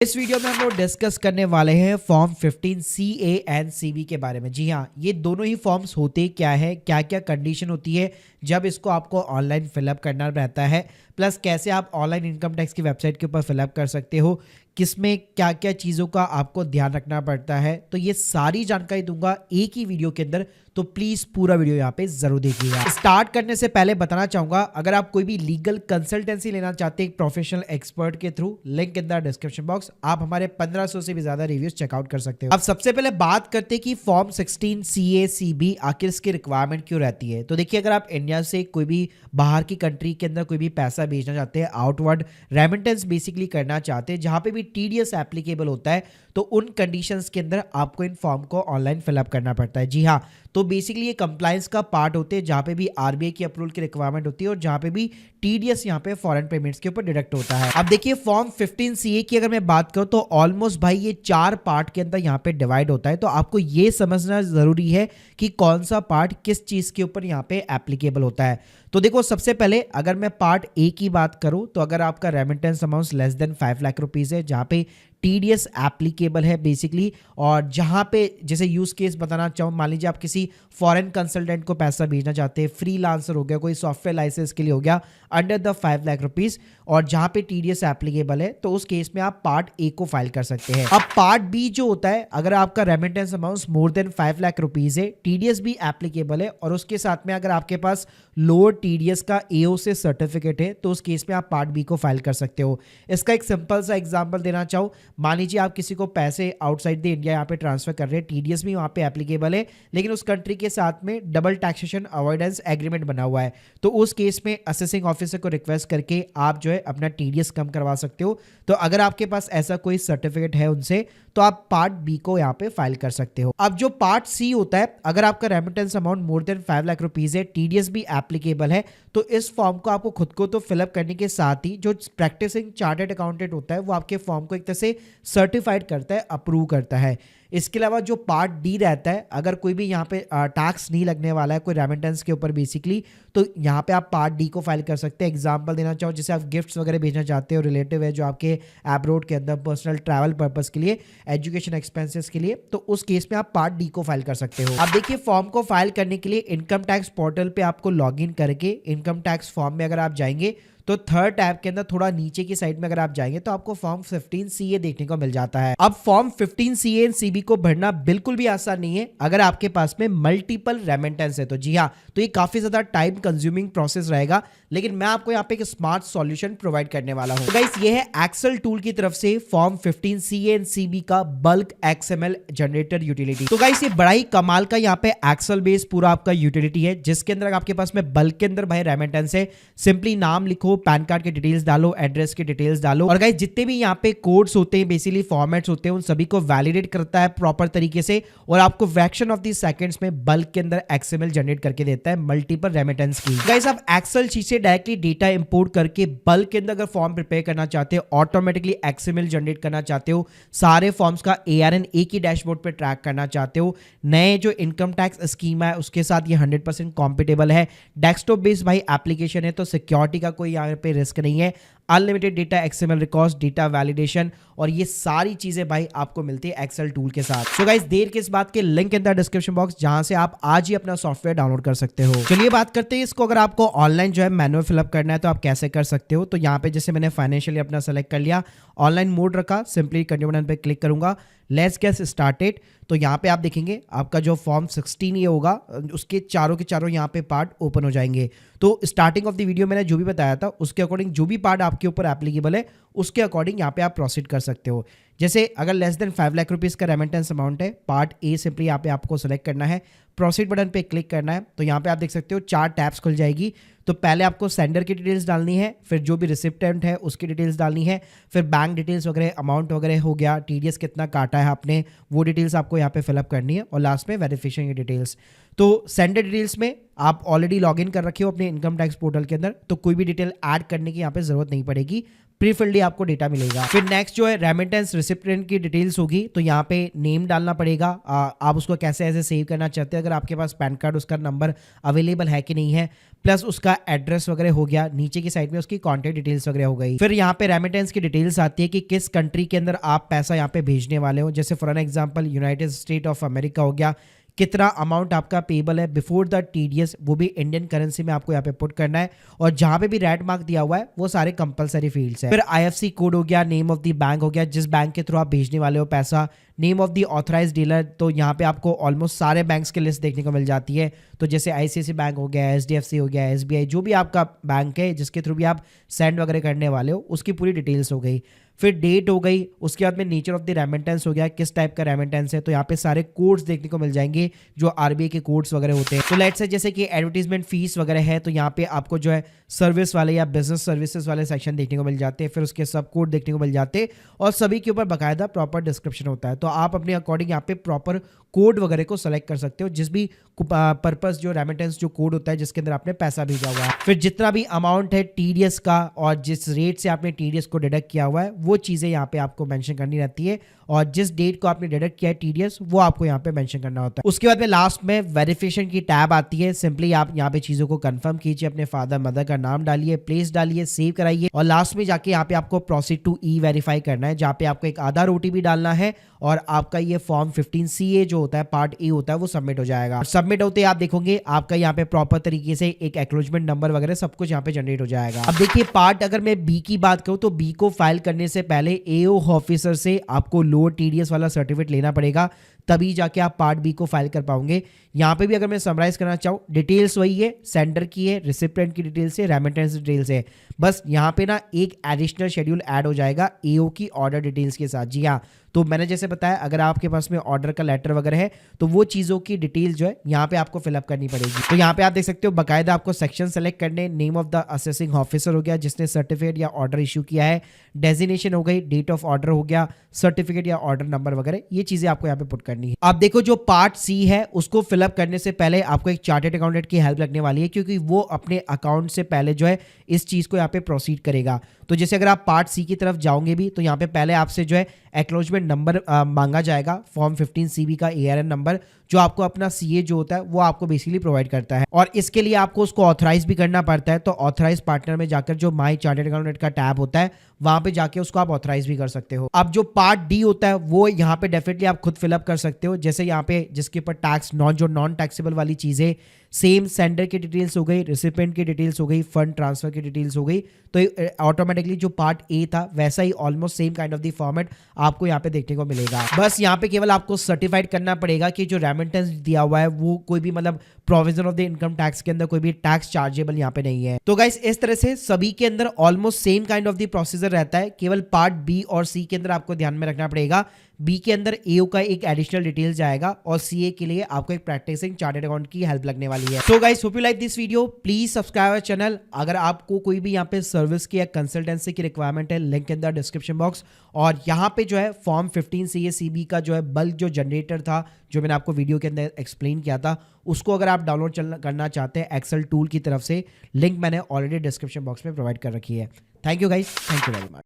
इस वीडियो में हम लोग डिस्कस करने वाले हैं फॉर्म 15 CA एंड CB के बारे में। जी हाँ, ये दोनों ही फॉर्म्स होते क्या है, क्या क्या कंडीशन होती है जब इसको आपको ऑनलाइन फिलअप करना रहता है, प्लस कैसे आप ऑनलाइन इनकम टैक्स की वेबसाइट के ऊपर फिलअप कर सकते हो, किसमें क्या क्या चीज़ों का आपको ध्यान रखना पड़ता है। तो ये सारी जानकारी दूंगा एक ही वीडियो के अंदर, तो प्लीज़ पूरा वीडियो यहाँ पे ज़रूर देखिएगा। स्टार्ट करने से पहले बताना चाहूँगा, अगर आप कोई भी लीगल कंसल्टेंसी लेना चाहते हैं एक प्रोफेशनल एक्सपर्ट के through, link in the description box, आप हमारे 1500 से भी ज़्यादा रिव्यूज चेकआउट कर सकते हो। अब सबसे पहले बात करते हैं कि फॉर्म 16 CA CB आखिर इसकी रिक्वायरमेंट क्यों रहती है। तो देखिए, अगर आप इंडिया से कोई भी बाहर की कंट्री के अंदर कोई भी पैसा भेजना चाहते हैं, आउटवर्ड रेमिटेंस बेसिकली करना चाहते हैं, जहाँ पे भी TDS एप्लीकेबल होता है, तो उन कंडीशंस के अंदर आपको इन फॉर्म को ऑनलाइन फिलअप करना पड़ता है। जी हाँ, तो बेसिकली ये कंप्लायंस का पार्ट होते हैं, जहाँ पे भी RBI की अप्रूवल की रिक्वायरमेंट होती है और जहाँ पे भी TDS यहाँ पे फॉरेन पेमेंट्स के ऊपर डिडक्ट होता है। अब देखिए, फॉर्म 15 CA की अगर मैं बात करूँ तो ऑलमोस्ट भाई ये 4 पार्ट के अंदर यहाँ पे डिवाइड होता है। तो आपको ये समझना जरूरी है कि कौन सा पार्ट किस चीज़ के ऊपर यहाँ पे एप्लीकेबल होता है। तो देखो, सबसे पहले अगर मैं पार्ट A की बात करूं, तो अगर आपका remittance amount less than 5 lakh rupees है, जहां पे TDS एप्लीकेबल है बेसिकली, और जहां पे जैसे यूज केस बताना चाहूँ, मान लीजिए आप किसी फॉरेन कंसल्टेंट को पैसा भेजना चाहते हैं, फ्रीलांसर हो गया, कोई सॉफ्टवेयर लाइसेंस के लिए हो गया, अंडर द 5 लाख रुपीज़, और जहां पे TDS एप्लीकेबल है, तो उस केस में आप पार्ट A को फाइल कर सकते हैं। अब पार्ट B जो होता है, अगर आपका remittance amount more than 5 lakh rupees है, TDS भी एप्लीकेबल है, और उसके साथ में अगर आपके पास लोअर TDS का AO से सर्टिफिकेट है, तो उस केस में आप पार्ट B को फाइल कर सकते हो। इसका एक सिंपल सा एग्जांपल देना चाहूँ, मान लीजिए आप किसी को पैसे आउटसाइड द इंडिया यहाँ पे ट्रांसफर कर रहे हैं, TDS भी वहाँ पे एप्लीकेबल है, लेकिन उस कंट्री के साथ में डबल टैक्सेशन अवॉइडेंस एग्रीमेंट बना हुआ है, तो उस केस में असेसिंग ऑफिसर को रिक्वेस्ट करके आप जो है अपना TDS कम करवा सकते हो। तो अगर आपके पास ऐसा कोई सर्टिफिकेट है उनसे, तो आप पार्ट B को यहाँ पे फाइल कर सकते हो। अब जो पार्ट C होता है, अगर आपका remittance amount more than 5 lakh rupees है, TDS भी एप्लीकेबल है, तो इस फॉर्म को आपको खुद को तो फिलअप करने के साथ ही जो प्रैक्टिसिंग चार्टर्ड अकाउंटेंट होता है, वो आपके फॉर्म को एक तरह से सर्टिफाइड करता है, अप्रूव करता है। इसके अलावा जो पार्ट D रहता है, अगर कोई भी यहाँ पे टैक्स नहीं लगने वाला है कोई रेमिटेंस के ऊपर बेसिकली, तो यहाँ पे आप पार्ट D को फाइल कर सकते हैं। एग्जांपल देना चाहो, जैसे आप गिफ्ट्स वगैरह भेजना चाहते हो, रिलेटिव है जो आपके एब्रोड के अंदर पर्सनल ट्रैवल पर्पस के लिए, एजुकेशन एक्सपेंसेस के लिए, तो उस केस में आप पार्ट D को फाइल कर सकते हो। अब देखिए, फॉर्म को फाइल करने के लिए इनकम टैक्स पोर्टल पे आपको लॉगिन करके इनकम टैक्स फॉर्म में अगर आप जाएंगे, तो थर्ड टैब के अंदर थोड़ा नीचे की साइड में अगर आप जाएंगे, तो आपको फॉर्म 15 CA देखने को मिल जाता है। अब फॉर्म 15 CA एंड CB को भरना बिल्कुल भी आसान नहीं है अगर आपके पास में मल्टीपल रेमिटेंस है। तो जी हाँ, तो ये काफी ज्यादा टाइम कंज्यूमिंग प्रोसेस रहेगा, लेकिन मैं आपको यहाँ पे एक स्मार्ट सॉल्यूशन प्रोवाइड करने वाला हूँ। तो गाइस, ये है एक्सेल टूल की तरफ से फॉर्म 15 CA एंड CB का बल्क XML जनरेटर यूटिलिटी। तो गाइस, ये बड़ा ही कमाल का यहाँ पे एक्सेल बेस पूरा आपका यूटिलिटी है, जिसके अंदर आपके पास में बल्क के अंदर भाई रेमिटेंस है, सिंपली नाम लिखो, पैन कार्ड के डिटेल्स डालो, एड्रेस के डिटेल्स डालो, और गाइस जितने भी यहाँ पे कोड्स होते हैं, बेसिकली फॉर्मेट्स होते हैं, उन सभी को वैलिडेट करता है प्रॉपर तरीके से, और आपको फ्रैक्शन ऑफ दी सेकंड्स में बल्क के अंदर XML जनरेट करके देता है मल्टीपल रेमिटेंस की। गाइस, आप एक्सेल शीट से डायरेक्टली डेटा इंपोर्ट करके बल्क के अंदर अगर फॉर्म प्रिपेयर करना चाहते हो, ऑटोमेटिकली XML जनरेट करना चाहते हो, सारे फॉर्म्स का ARN एक ही डैशबोर्ड पे ट्रैक करना चाहते हो, नए जो इनकम टैक्स स्कीम है उसके साथ ये 100% कॉम्पिटेबल है, डेस्कटॉप बेस्ड भाई एप्लीकेशन है, तो सिक्योरिटी का कोई यहाँ पे रिस्क नहीं है, unlimited data XML records, data validation, और ये सारी चीजें भाई आपको मिलती है एक्सेल टूल के साथ। सो गाइस, देर किस बात के, link in the description box, जहां से आप आज ही अपना सॉफ्टवेयर डाउनलोड कर सकते हो। चलिए बात करते हैं इसको, अगर आपको ऑनलाइन जो है मैनुअल फिलअप करना है तो आप कैसे कर सकते हो। तो यहाँ पे जैसे मैंने फाइनेंशियली अपना सेलेक्ट कर लिया, ऑनलाइन मोड रखा, सिंपली कंटिन्यू बटन पे क्लिक करूंगा, लेट्स गेट स्टार्टेड। तो यहाँ पे आप देखेंगे आपका जो फॉर्म 16 ये होगा, उसके चारों के चारों यहाँ पे पार्ट ओपन हो जाएंगे। तो स्टार्टिंग ऑफ द वीडियो मैंने जो भी बताया था उसके अकॉर्डिंग जो भी पार्ट आपके ऊपर एप्लीकेबल है, उसके अकॉर्डिंग यहाँ पे आप प्रोसीड कर सकते हो। जैसे अगर लेस देन 5 लाख रुपीज़ का रेमिटेंस अमाउंट है, पार्ट A सिंपली यहाँ पे आपको सेलेक्ट करना है, प्रोसीड बटन पे क्लिक करना है, तो यहाँ पे आप देख सकते हो 4 टैब्स खुल जाएगी। तो पहले आपको सेंडर की डिटेल्स डालनी है, फिर जो भी रिसिप्टेंट है उसकी डिटेल्स डालनी है, फिर बैंक डिटेल्स वगैरह, अमाउंट वगैरह हो गया, TDS कितना काटा है आपने, वो डिटेल्स आपको यहाँ पे फिलअप करनी है, और लास्ट में वेरिफिकेशन की डिटेल्स। तो सेंडर डिटेल्स में आप ऑलरेडी लॉगिन कर रखे हो अपने इनकम टैक्स पोर्टल के अंदर, तो कोई भी डिटेल ऐड करने की यहाँ पे जरूरत नहीं पड़ेगी। प्रीफिल्ड आपको डेटा मिलेगा। फिर नेक्स्ट जो है रेमिटेंस रिसिपिएंट की डिटेल्स होगी, तो यहाँ पे नेम डालना पड़ेगा। आप उसको कैसे ऐसे सेव करना चाहते हैं, अगर आपके पास पैन कार्ड उसका नंबर अवेलेबल है कि नहीं है, प्लस उसका एड्रेस वगैरह हो गया, नीचे की साइड में उसकी कॉन्टैक्ट डिटेल्स वगैरह हो गई। फिर यहाँ पे रेमिटेंस की डिटेल्स आती है कि किस कंट्री के अंदर आप पैसा यहाँ पे भेजने वाले हो, जैसे for an example United state of America हो गया, कितना अमाउंट आपका पेबल है बिफोर द टीडीएस, वो भी इंडियन करेंसी में आपको यहाँ पे पुट करना है। और जहां पे भी रेड मार्क दिया हुआ है वो सारे कंपलसरी फील्ड्स है। फिर आईएफसी कोड हो गया, नेम ऑफ द बैंक हो गया, जिस बैंक के थ्रू आप भेजने वाले हो पैसा, name of the authorise dealer, तो यहाँ पे आपको ऑलमोस्ट सारे बैंक्स की लिस्ट देखने को मिल जाती है। तो जैसे आईसीआईसी बैंक हो गया, एचडीएफसी हो गया, एसबीआई, जो भी आपका बैंक है जिसके थ्रू भी आप सेंड वगैरह करने वाले हो, उसकी पूरी डिटेल्स हो गई। फिर डेट हो गई, उसके बाद में नेचर ऑफ द रेमिटेंस हो गया, किस टाइप का रेमिटेंस है, तो यहाँ पे सारे कोड्स देखने को मिल जाएंगे जो आरबीआई के कोड्स वगैरह होते हैं। तो लेट्स से जैसे कि एडवर्टीजमेंट फीस वगैरह है, तो यहाँ पे आपको जो है सर्विस वाले या बिजनेस सर्विसेज वाले सेक्शन देखने को मिल जाते हैं, फिर उसके सब कोड देखने को मिल जाते हैं और सभी के ऊपर बाकायदा प्रॉपर डिस्क्रिप्शन होता है। तो आप अपने अकॉर्डिंग यहाँ पे प्रॉपर कोड वगैरह को सेलेक्ट कर सकते हो, जिस भी पर्पस जो रेमिटेंस जो कोड होता है जिसके अंदर आपने पैसा भेजा हुआ है। फिर जितना भी अमाउंट है टीडीएस का और जिस रेट से आपने टीडीएस को डिडक्ट किया हुआ है, वो चीजें यहाँ पे आपको मेंशन करनी रहती है और जिस डेट को आपने डिडक्ट किया है टीडीएस, वो आपको यहाँ पे मेंशन करना होता है। उसके बाद में लास्ट में वेरिफिकेशन की टैब आती है। सिंपली आप यहाँ पे चीजों को कंफर्म कीजिए, अपने फादर मदर का नाम डालिए, प्लेस डालिए, सेव कराइए और लास्ट में जाके यहाँ पे आपको प्रोसीड टू ई वेरीफाई करना है, जहाँ पे आपको एक आधार ओटीपी डालना है और आपका ये फॉर्म 15CA जो होता है पार्ट ए होता है वो सबमिट हो जाएगा। सबमिट होते ही आप देखोगे आपका यहाँ पे प्रॉपर तरीके से एक एक्नॉलेजमेंट नंबर वगैरह सब कुछ यहाँ पे जनरेट हो जाएगा। अब देखिए पार्ट अगर मैं बी की बात करूँ तो बी को फाइल करने से पहले एओ ऑफिसर से आपको लोअर टीडीएस वाला सर्टिफिकेट लेना पड़ेगा, तभी जाके आप पार्ट बी को फाइल कर पाओगे। यहाँ पे भी अगर मैं समराइज करना चाहूँ, डिटेल्स वही है, सेंडर की है, रिसिपिएंट की डिटेल्स है, रेमिटेंस डिटेल्स है, बस यहाँ पे ना एक एडिशनल शेड्यूल ऐड हो जाएगा एओ की ऑर्डर डिटेल्स के साथ। जी हाँ, तो मैंने जैसे बताया अगर आपके पास में ऑर्डर का लेटर वगैरह है तो वो चीज़ों की डिटेल जो है यहाँ पे आपको फिलअप करनी पड़ेगी। तो यहाँ पे आप देख सकते हो बाकायदा आपको सेक्शन सेलेक्ट करने, name of the assessing officer हो गया जिसने सर्टिफिकेट या ऑर्डर इशू किया है, डेजिग्नेशन हो गई, डेट ऑफ ऑर्डर हो गया, सर्टिफिकेट या ऑर्डर नंबर वगैरह, ये चीजें आपको यहाँ पे पुट करनी है। आप देखो जो पार्ट सी है उसको फिलअप करने से पहले आपको एक चार्टर्ड अकाउंटेंट की हेल्प लगने वाली है, क्योंकि वो अपने अकाउंट से पहले जो है इस चीज को यहाँ पे प्रोसीड करेगा। तो जैसे अगर आप पार्ट सी की तरफ जाओगे भी तो यहाँ पे पहले आपसे जो है एक्नॉलेजमेंट नंबर मांगा जाएगा, फॉर्म 15CB का ARN नंबर, जो आपको अपना सीए जो होता है वो आपको बेसिकली प्रोवाइड करता है और इसके लिए आपको उसको ऑथराइज भी करना पड़ता है। तो ऑथराइज पार्टनर में जाकर जो माई चार्टर्ड अकाउंटेंट का टैब होता है वहां पे जाके उसको आप ऑथराइज भी कर सकते हो। अब जो पार्ट डी होता है वो यहाँ पे डेफिनेटली आप खुद फिलअप कर सकते हो, जैसे यहाँ पे जिसके ऊपर टैक्स नॉन टैक्सेबल वाली चीजें, सेम सेंडर की डिटेल्स हो गई, रिसिपिएंट की डिटेल्स हो गई, फंड ट्रांसफर की डिटेल्स हो गई, तो ऑटोमेटिकली जो पार्ट ए था वैसा ही almost same kind of the format आपको यहाँ पे देखने को मिलेगा। बस यहाँ पे केवल आपको सर्टिफाइड करना पड़ेगा कि जो रेमिटेंस दिया हुआ है वो कोई भी मतलब provision of the income tax के अंदर कोई भी टैक्स चार्जेबल यहाँ पे नहीं है। तो गाइस इस तरह से सभी के अंदर almost same kind of the procedure रहता है, केवल पार्ट बी और सी के अंदर आपको ध्यान में रखना पड़ेगा। बी के अंदर एओ का एक एडिशनल डिटेल जाएगा और सीए के लिए आपको एक प्रैक्टिसिंग चार्टर्ड अकाउंट की हेल्प लगने वाली है। So guys hope you like this video, please subscribe our channel. अगर आपको कोई भी यहाँ पे सर्विस की या कंसल्टेंसी की रिक्वायरमेंट है, link in the description box. और यहाँ पे जो है फॉर्म 15CA CB का जो है बल्क जो जनरेटर था जो मैंने आपको वीडियो के अंदर एक्सप्लेन किया था, उसको अगर आप डाउनलोड करना चाहते हैं एक्सेल टूल की तरफ से, लिंक मैंने ऑलरेडी डिस्क्रिप्शन बॉक्स में प्रोवाइड कर रखी है। Thank you guys, thank you very much.